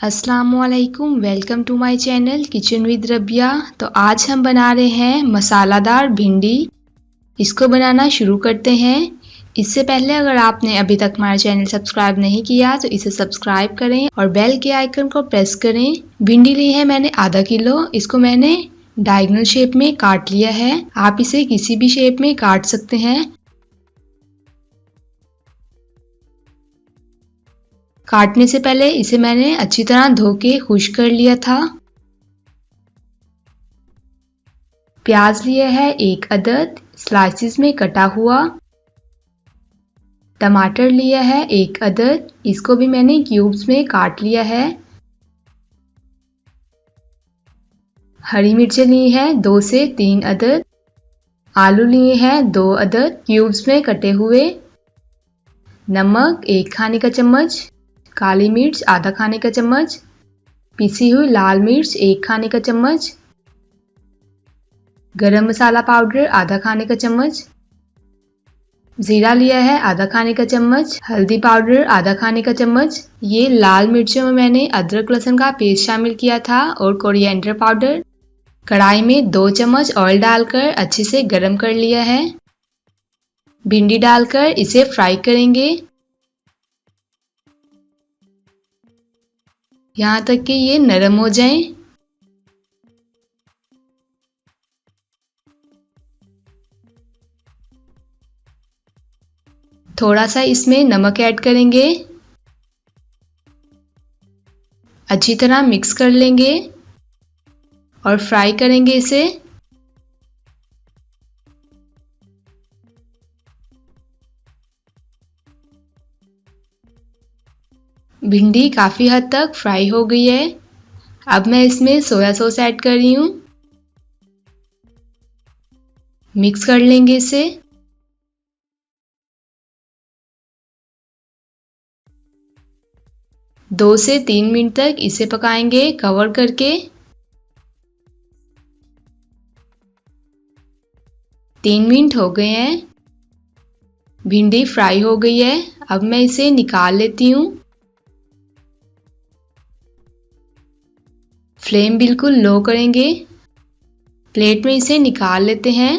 अस्सलामुअलैकुम, welcome to my channel kitchen with Rabia. तो आज हम बना रहे हैं मसालादार भिंडी। इसको बनाना शुरू करते हैं। इससे पहले अगर आपने अभी तक हमारा चैनल सब्सक्राइब नहीं किया तो इसे सब्सक्राइब करें और बेल के आइकन को प्रेस करें। भिंडी ली है मैंने आधा किलो। इसको मैंने डायगोनल शेप में काट लिया है। आप इसे किसी भी शेप में काट सकते हैं। काटने से पहले इसे मैंने अच्छी तरह धो के खुश्क कर लिया था। प्याज लिया है 1 अदद स्लाइसिस में कटा हुआ। टमाटर लिया है 1 अदद, इसको भी मैंने क्यूब्स में काट लिया है। हरी मिर्चें ली है 2 से 3 अदद। आलू लिए हैं 2 अदद क्यूब्स में कटे हुए। नमक 1 खाने का चम्मच। काली मिर्च आधा खाने का चम्मच। पिसी हुई लाल मिर्च 1 खाने का चम्मच। गरम मसाला पाउडर आधा खाने का चम्मच। जीरा लिया है आधा खाने का चम्मच। हल्दी पाउडर आधा खाने का चम्मच। ये लाल मिर्चों में मैंने अदरक लहसुन का पेस्ट शामिल किया था और कोरिएंडर पाउडर। कढ़ाई में 2 चम्मच ऑयल डालकर अच्छे से गरम कर लिया है। भिंडी डालकर इसे फ्राई करेंगे यहाँ तक कि ये नरम हो जाएं। थोड़ा सा इसमें नमक ऐड करेंगे। अच्छी तरह मिक्स कर लेंगे और फ्राई करेंगे इसे। भिंडी काफ़ी हद तक फ्राई हो गई है। अब मैं इसमें सोया सॉस ऐड कर रही हूँ। मिक्स कर लेंगे इसे। दो से 3 मिनट तक इसे पकाएंगे कवर करके। 3 मिनट हो गए हैं। भिंडी फ्राई हो गई है। अब मैं इसे निकाल लेती हूँ। फ्लेम बिल्कुल लो करेंगे। प्लेट में इसे निकाल लेते हैं।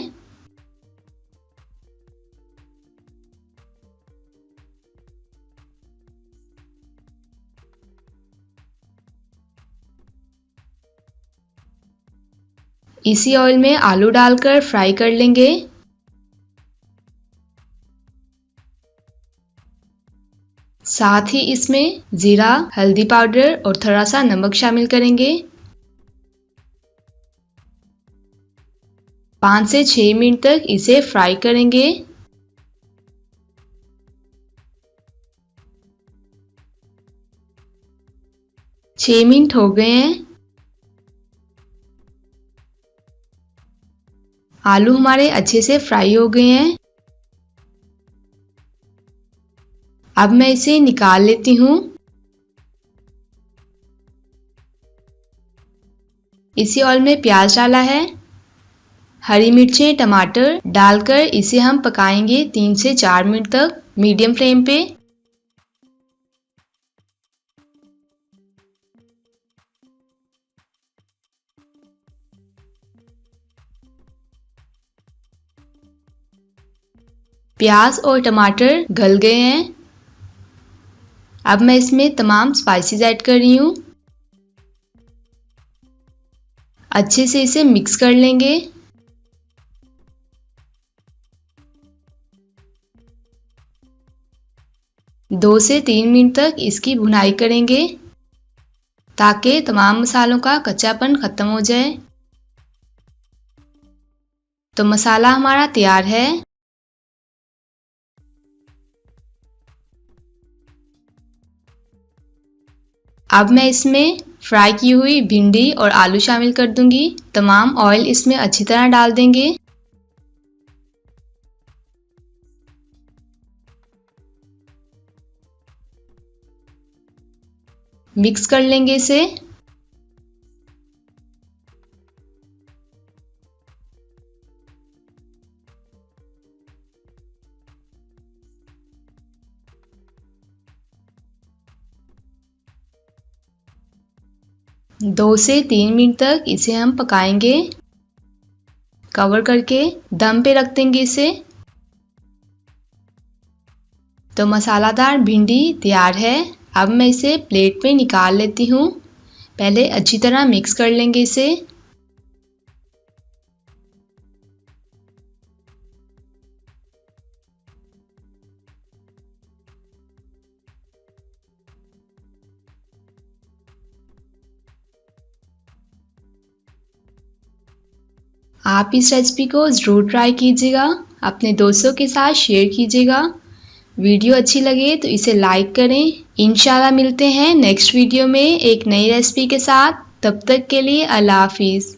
इसी ऑयल में आलू डालकर फ्राई कर लेंगे। साथ ही इसमें जीरा, हल्दी पाउडर और थोड़ा सा नमक शामिल करेंगे। 5 से 6 मिनट तक इसे फ्राई करेंगे। छह मिनट हो गए हैं। आलू हमारे अच्छे से फ्राई हो गए हैं। अब मैं इसे निकाल लेती हूँ। इसी ऑयल में प्याज डाला है। हरी मिर्चें, टमाटर डालकर इसे हम पकाएंगे 3 से 4 मिनट तक मीडियम फ्लेम पे। प्याज और टमाटर गल गए हैं। अब मैं इसमें तमाम स्पाइसेस ऐड कर रही हूँ। अच्छे से इसे मिक्स कर लेंगे। दो से 3 मिनट तक इसकी भुनाई करेंगे ताकि तमाम मसालों का कच्चापन खत्म हो जाए। तो मसाला हमारा तैयार है। अब मैं इसमें फ्राई की हुई भिंडी और आलू शामिल कर दूंगी। तमाम ऑयल इसमें अच्छी तरह डाल देंगे। मिक्स कर लेंगे इसे। 2 से 3 मिनट तक इसे हम पकाएंगे। कवर करके दम पे रख देंगे इसे। तो मसालादार भिंडी तैयार है। अब मैं इसे प्लेट में निकाल लेती हूँ। पहले अच्छी तरह मिक्स कर लेंगे इसे। आप इस रेसिपी को ज़रूर ट्राई कीजिएगा, अपने दोस्तों के साथ शेयर कीजिएगा। वीडियो अच्छी लगे तो इसे लाइक करें। इंशाल्लाह मिलते हैं नेक्स्ट वीडियो में एक नई रेसिपी के साथ। तब तक के लिए अल्लाह हाफिज़।